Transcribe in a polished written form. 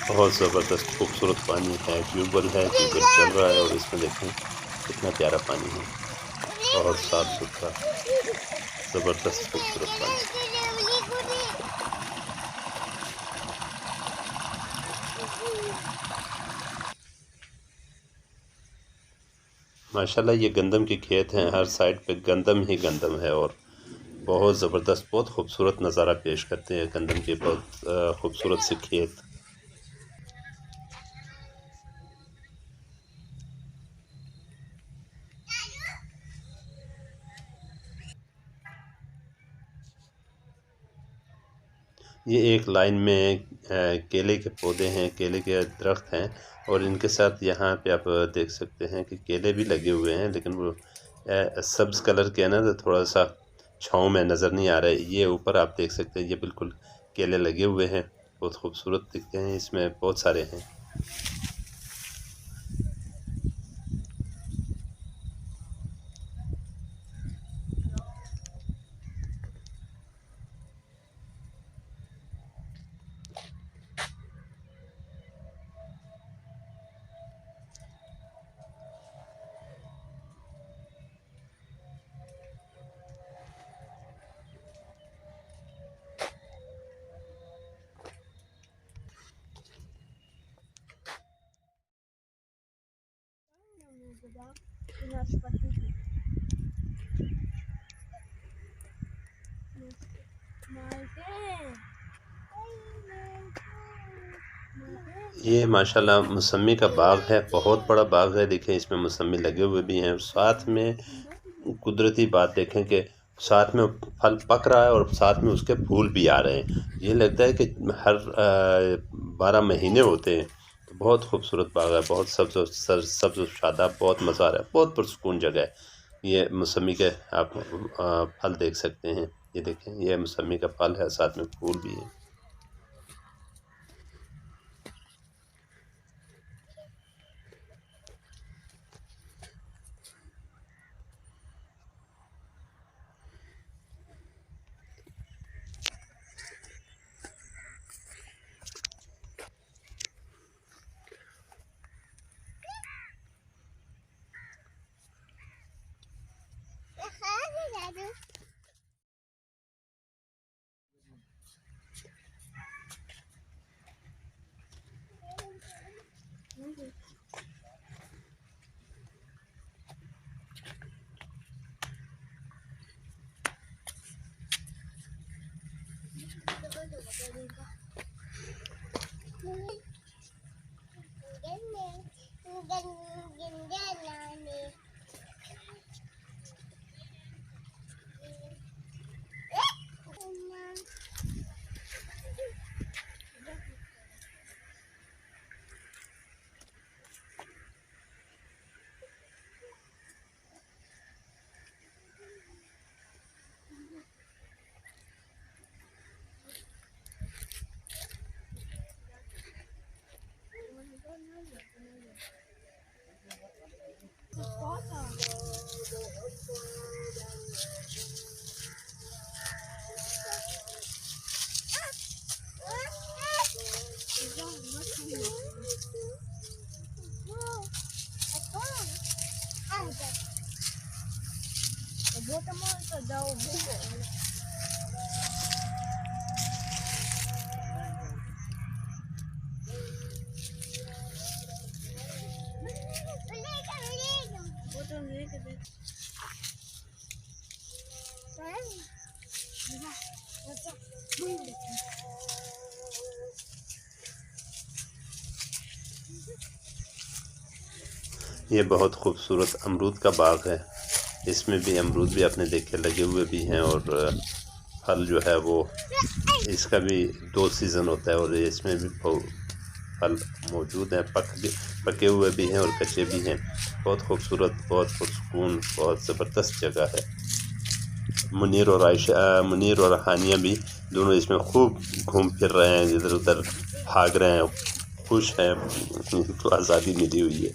बहुत ज़बरदस्त खूबसूरत पानी है। ट्यूबवेल है, ट्यूबवेल चल रहा है और इसमें देखें कितना प्यारा पानी है, बहुत साफ़ सुथरा, ज़बरदस्त खूबसूरत पानी। माशाल्लाह ये गंदम के खेत हैं, हर साइड पे गंदम ही गंदम है और बहुत ज़बरदस्त, बहुत खूबसूरत नज़ारा पेश करते हैं गंदम के बहुत खूबसूरत से खेत। ये एक लाइन में केले के पौधे हैं, केले के दरख्त हैं और इनके साथ यहाँ पे आप देख सकते हैं कि केले भी लगे हुए हैं, लेकिन वो सब्ज़ कलर के हैं ना, तो थोड़ा सा छाँव में नज़र नहीं आ रहा है। ये ऊपर आप देख सकते हैं, ये बिल्कुल केले लगे हुए हैं, बहुत खूबसूरत दिखते हैं, इसमें बहुत सारे हैं। ये माशाल्लाह मौसमी का बाग है, बहुत बड़ा बाग है। देखें इसमें मौसमी लगे हुए भी हैं, साथ में कुदरती बात देखें कि साथ में फल पक रहा है और साथ में उसके फूल भी आ रहे हैं। ये लगता है कि हर 12 महीने होते हैं। तो बहुत खूबसूरत बाग है, बहुत सब्ज़ शादाब, बहुत मज़ा आ रहा है, बहुत पुरसुकून जगह है। ये मौसमी के आप फल देख सकते हैं, ये देखें ये मौसमी का फल है, साथ में फूल भी है। ये बहुत खूबसूरत अमरूद का बाग है, इसमें भी अमरूद भी आपने देखे लगे हुए भी हैं और फल जो है वो इसका भी 2 सीज़न होता है और इसमें भी फल मौजूद हैं, पके हुए भी हैं और कच्चे भी हैं। बहुत खूबसूरत, बहुत पुरसुकून, बहुत ज़बरदस्त जगह है। मुनीर और हानिया भी दोनों इसमें खूब घूम फिर रहे हैं, इधर उधर भाग रहे हैं, खुश हैं, इनको आज़ादी मिली हुई है।